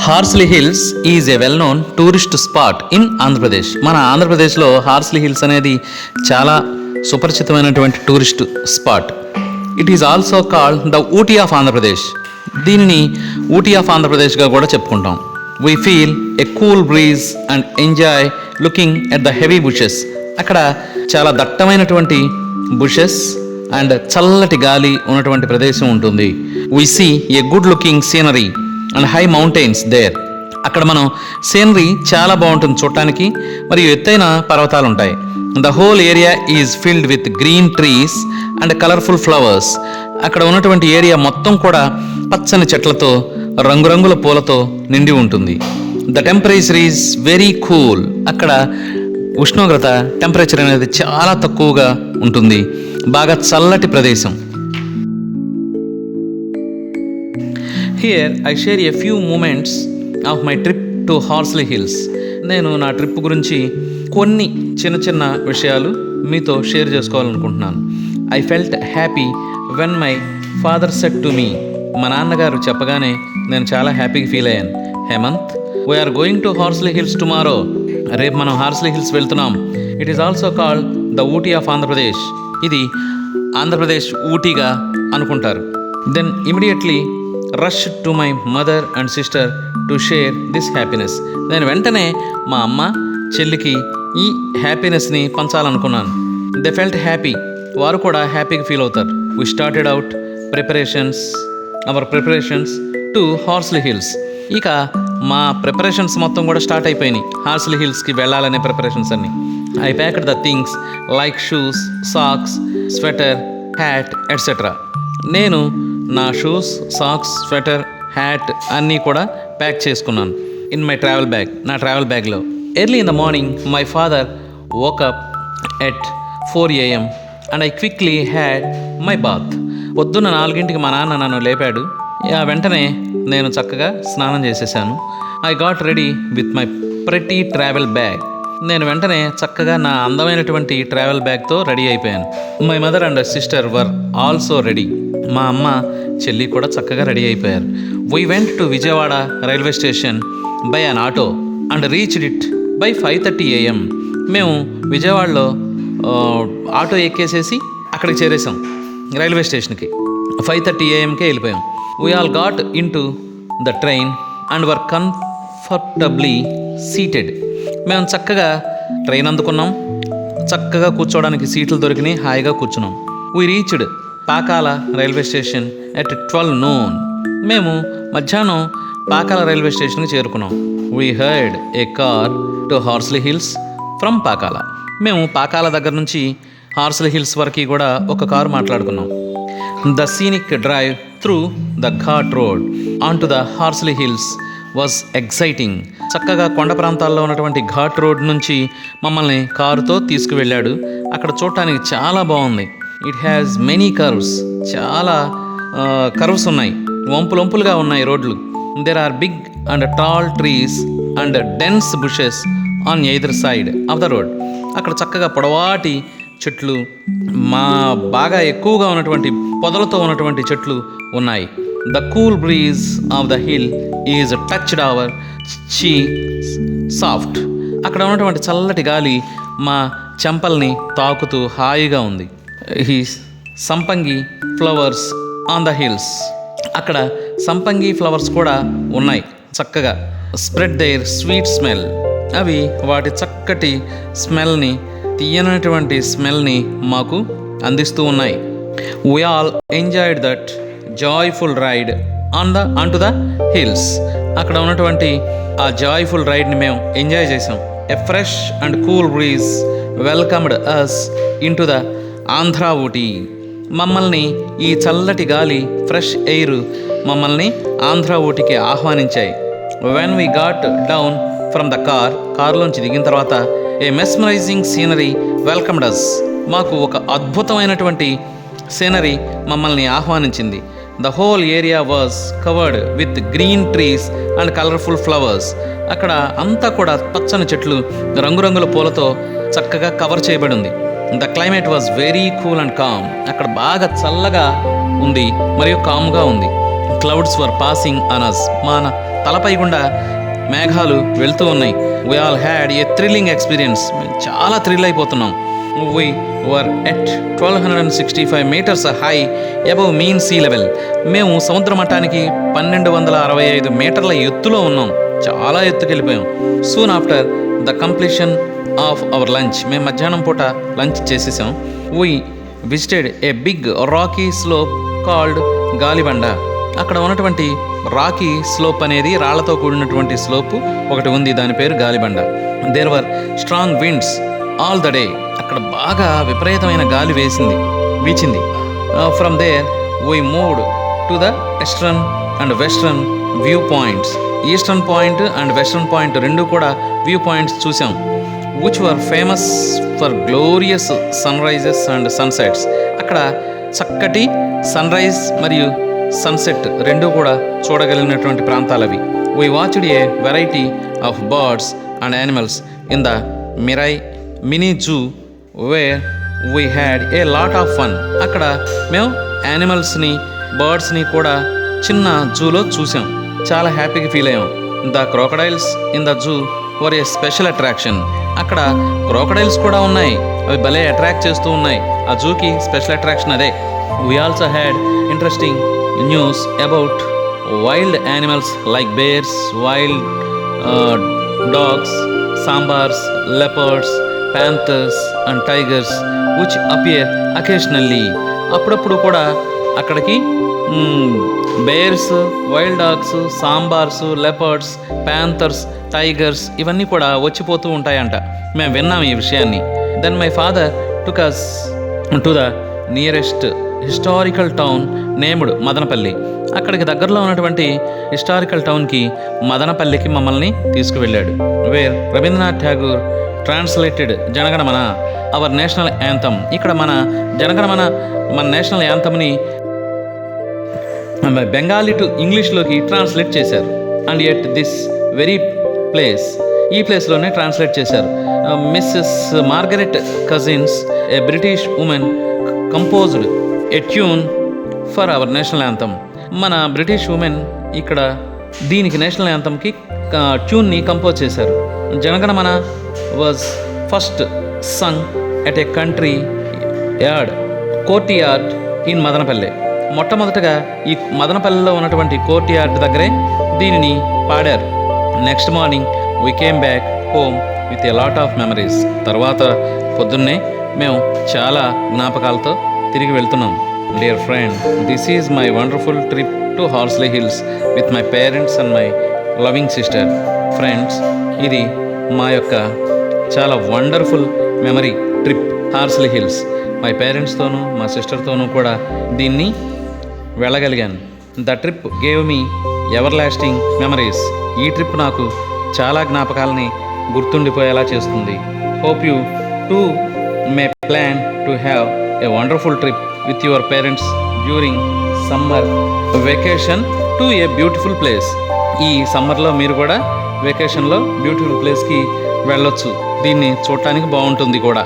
Horsley Hills is a well known tourist spot in Andhra Pradesh. మన ఆంధ్రప్రదేశ్లో Horsley Hills అనేది చాలా సుపరిచితమైనటువంటి tourist spot. It is also called the Ooty of Andhra Pradesh. దీనిని Ooty of ఆంధ్రప్రదేశ్గా కూడా చెప్పుకుంటాం. We feel a cool breeze and enjoy looking at the heavy bushes. అక్కడ చాలా దట్టమైనటువంటి బుషెస్ అండ్ చల్లటి గాలి ఉన్నటువంటి ప్రదేశం ఉంటుంది. We see a good looking scenery and high mountains there. అక్కడ మనం సీనరీ చాలా బాగుంటుంది చూడటానికి, మరియు ఎత్తైన పర్వతాలు ఉంటాయి. The whole area is filled with green trees and colourful flowers. అక్కడ ఉన్నటువంటి ఏరియా మొత్తం కూడా పచ్చని చెట్లతో, రంగురంగుల పూలతో నిండి ఉంటుంది. The temperature is very cool. అక్కడ ఉష్ణోగ్రత టెంపరేచర్ అనేది చాలా తక్కువగా ఉంటుంది. బాగా చల్లటి ప్రదేశం. Here I share a few moments of my trip to Horsley Hills. నేను నా ట్రిప్ గురించి కొన్ని చిన్న చిన్న విషయాలు మీతో షేర్ చేసుకోవాలనుకుంటున్నాను. I felt happy when my father said to me. మా నాన్నగారు చెప్పగానే నేను చాలా హ్యాపీగా ఫీల్ అయ్యాను. Hemanth, we are going to Horsley Hills tomorrow. రేపు మనం హార్స్లీ హిల్స్ వెళ్తున్నాం. It is also called the Ooty of Andhra Pradesh. ఇది ఆంధ్రప్రదేశ్ ఊటీగా అనుకుంటారు. Then immediately rush to my mother and sister to share this happiness. నేను వెంటనే మా అమ్మ, చెల్లికి ఈ హ్యాపీనెస్ని పంచాలనుకున్నాను. They felt happy. వారు కూడా హ్యాపీగా ఫీల్ అవుతారు. We started out hour preparations to Horsley hills. ఇక మా ప్రిపరేషన్స్ మొత్తం కూడా స్టార్ట్ అయిపోయినాయి. హార్స్లీ హిల్స్కి వెళ్ళాలనే ప్రిపరేషన్స్ అన్నీ. I packed the things like shoes, socks, sweater, hat etcetera. నేను నా షూస్, సాక్స్, స్వెటర్, హ్యాట్ అన్నీ కూడా ప్యాక్ చేసుకున్నాను ఇన్ మై ట్రావెల్ బ్యాగ్, నా ట్రావెల్ బ్యాగ్లో. Early in the morning my father woke-up at 4 AM and I quickly had my bath. పొద్దున్న 4 మా నాన్న నన్ను లేపాడు. వెంటనే నేను చక్కగా స్నానం చేసేసాను. I got ready with my pretty travel bag. నేను వెంటనే చక్కగా నా అందమైనటువంటి ట్రావెల్ బ్యాగ్తో రెడీ అయిపోయాను. My mother and sister were also ready. మా అమ్మ, చెల్లి కూడా చక్కగా రెడీ అయిపోయారు. We went to Vijayawada railway station by an auto and reached it by 5:30 AM. మేము విజయవాడలో ఆటో ఎక్కేసేసి అక్కడికి చేరేసాం, రైల్వే స్టేషన్కి. 5:30 AMకే వెళ్ళిపోయాం. We all got in to the train and were comfortably seated. మేము చక్కగా ట్రైన్ అందుకున్నాం. చక్కగా కూర్చోవడానికి సీట్లు దొరికినాయి. హాయిగా కూర్చున్నాం. We reached Pakala railway station at 12 noon. మేము మధ్యాహ్నం పాకాల రైల్వే స్టేషన్కి చేరుకున్నాం. We heard a car to Horsley hills from Pakala. మేము పాకాల దగ్గర నుంచి హార్స్లీ హిల్స్ వరకు కూడా ఒక కారు మాట్లాడుకున్నాం. The scenic drive through the ghat road on to the Horsley hills was exciting. చక్కగా కొండ ప్రాంతాల్లో ఉన్నటువంటి ఘాట్ రోడ్ నుంచి మమ్మల్ని కారుతో తీసుకువెళ్ళాడు. అక్కడ చూడటానికి చాలా బాగుంది. It has many curves. చాలా కర్వ్స్ ఉన్నాయి, వంపులుగా ఉన్నాయి రోడ్లు. There are big and tall trees and dense bushes on either side of the road. అక్కడ చక్కగా పొడవాటి చెట్లు, బాగా ఎక్కువగా ఉన్నటువంటి పొదలతో ఉన్నటువంటి చెట్లు ఉన్నాయి. The cool breeze of the hill is touched our cheeks soft. అక్కడ ఉన్నటువంటి చల్లటి గాలి మా చెంపల్ని తాకుతూ హాయిగా ఉంది. ఈ సంపంగి ఫ్లవర్స్ ఆన్ ద హిల్స్. అక్కడ సంపంగి ఫ్లవర్స్ కూడా ఉన్నాయి. చక్కగా స్ప్రెడ్ దేర్ స్వీట్ స్మెల్. అవి వాటి చక్కటి స్మెల్ని, తీయనటువంటి స్మెల్ని మాకు అందిస్తూ ఉన్నాయి. We all enjoyed that joyful ride on to the hills. అక్కడ ఉన్నటువంటి ఆ జాయ్ఫుల్ రైడ్ని మేము ఎంజాయ్ చేసాం. A fresh and cool breeze welcomed us in to the Andhra Ooty. మమ్మల్ని ఈ చల్లటి గాలి, ఫ్రెష్ ఎయిర్ మమ్మల్ని ఆంధ్రా ఊటీకి ఆహ్వానించాయి. When we got down from the కార్లోంచి దిగిన తర్వాత a mesmerizing scenery welcomed us. మాకు ఒక అద్భుతమైనటువంటి సీనరీ మమ్మల్ని ఆహ్వానించింది. The whole area was covered with green trees and colourful flowers. అక్కడ అంతా కూడా పచ్చని చెట్లు, రంగురంగుల పూలతో చక్కగా కవర్ చేయబడి ఉంది. The climate was very cool and calm. అక్కడ బాగా చల్లగా ఉంది మరియు కామ్గా ఉంది. Clouds were passing on us. మన తలపై గుండా మేఘాలు వెళ్తూ ఉన్నాయి. We all had a thrilling experience. చాలా థ్రిల్ అయిపోతున్నాం. We were at 1265 meters high above mean sea level. మేము సముద్ర మట్టానికి 1265 మీటర్ల ఎత్తులో ఉన్నాం. చాలా ఎత్తుకెళ్ళిపోయాం. Soon after the completion of our lunch, మేము మధ్యాహ్నం పూట లంచ్ చేసేసాం. We visited a big rocky slope called Galibanda. అక్కడ ఉన్నటువంటి రాకీ స్లోప్ అనేది రాళ్లతో కూడినటువంటి స్లోప్ ఒకటి ఉంది, దాని పేరు Galibanda. There were strong winds all the day. అక్కడ బాగా విపరీతమైన గాలి వీచింది. From there we moved to the eastern and western view points. Eastern point and western point రెండు కూడా వ్యూ పాయింట్స్ చూసాం. Which were famous for glorious sun rises and sunsets. అక్కడ చక్కటి సన్ రైజ్ మరియు సన్సెట్ రెండు కూడా చూడగలిగినటువంటి ప్రాంతాలవి. We watched a variety of birds and animals in the mini zoo where we had a lot of fun. అక్కడ మేము యానిమల్స్ని బర్డ్స్ని కూడా చిన్న జూలో చూసాం. చాలా హ్యాపీగా ఫీల్ అయ్యాం. The crocodiles in the zoo were a special attraction. అక్కడ క్రోకడైల్స్ కూడా ఉన్నాయి, అవి భలే అట్రాక్ట్ చేస్తూ ఉన్నాయి. ఆ జూకి స్పెషల్ అట్రాక్షన్ అదే. We also had interesting news about wild animals like bears, wild dogs, sambars, leopards, panthers and tigers which appear occasionally. అప్పుడప్పుడు కూడా అక్కడికి bears, wild dogs, sambars, leopards, panthers, tigers ఇవన్నీ కూడా వచ్చిపోతూ ఉంటాయంట. మేము విన్నాం ఈ విషయాన్ని. Then my father took us to the nearest historical town named Madanapalli. అక్కడికి దగ్గరలో ఉన్నటువంటి హిస్టారికల్ టౌన్కి మదనపల్లికి మమ్మల్ని తీసుకువెళ్ళాడు. Where Rabindranath Tagore translated Jana Gana Mana our national anthem. ఇక్కడ మన జనగణమన మన నేషనల్ యాంథమ్ని బెంగాలీ టు ఇంగ్లీష్లోకి ట్రాన్స్లేట్ చేశారు. And at this very place, ఈ ప్లేస్లోనే ట్రాన్స్లేట్ చేశారు. Mrs Margaret Cousins, a British woman, composed a tune for our national anthem. మన బ్రిటిష్ ఉమెన్ ఇక్కడ దీనికి నేషనల్ యాంథమ్కి ట్యూన్ని కంపోజ్ చేశారు. Jana Gana Mana was first Sung at a country yard court yard in Madanapalle. మొట్టమొదటగా ఈ మదనపల్లిలో ఉన్నటువంటి కోర్ట్ యార్డ్ దగ్గరే దీనిని పాడారు. Next morning we came back home with a lot of memories. తర్వాత పొద్దున్నే మేము చాలా జ్ఞాపకాలతో తిరిగి వెళ్తున్నాం. Dear friend, this is my wonderful trip to Horsley Hills with my parents and my loving sister. Friends, ఇది మా యొక్క చాలా wonderful memory trip Horsley Hills. My పేరెంట్స్తోనూ మా సిస్టర్తోనూ కూడా దీన్ని వెళ్ళగలిగాను. The trip gave me ever lasting memories. ఈ ట్రిప్ నాకు చాలా జ్ఞాపకాలని గుర్తుండిపోయేలా చేస్తుంది. Hope you two May plan to have a wonderful trip with your parents during summer vacation to a beautiful place. ఈ సమ్మర్లో మీరు కూడా వెకేషన్లో బ్యూటిఫుల్ ప్లేస్కి వెళ్ళొచ్చు. దీన్ని చూడటానికి బాగుంటుంది కూడా.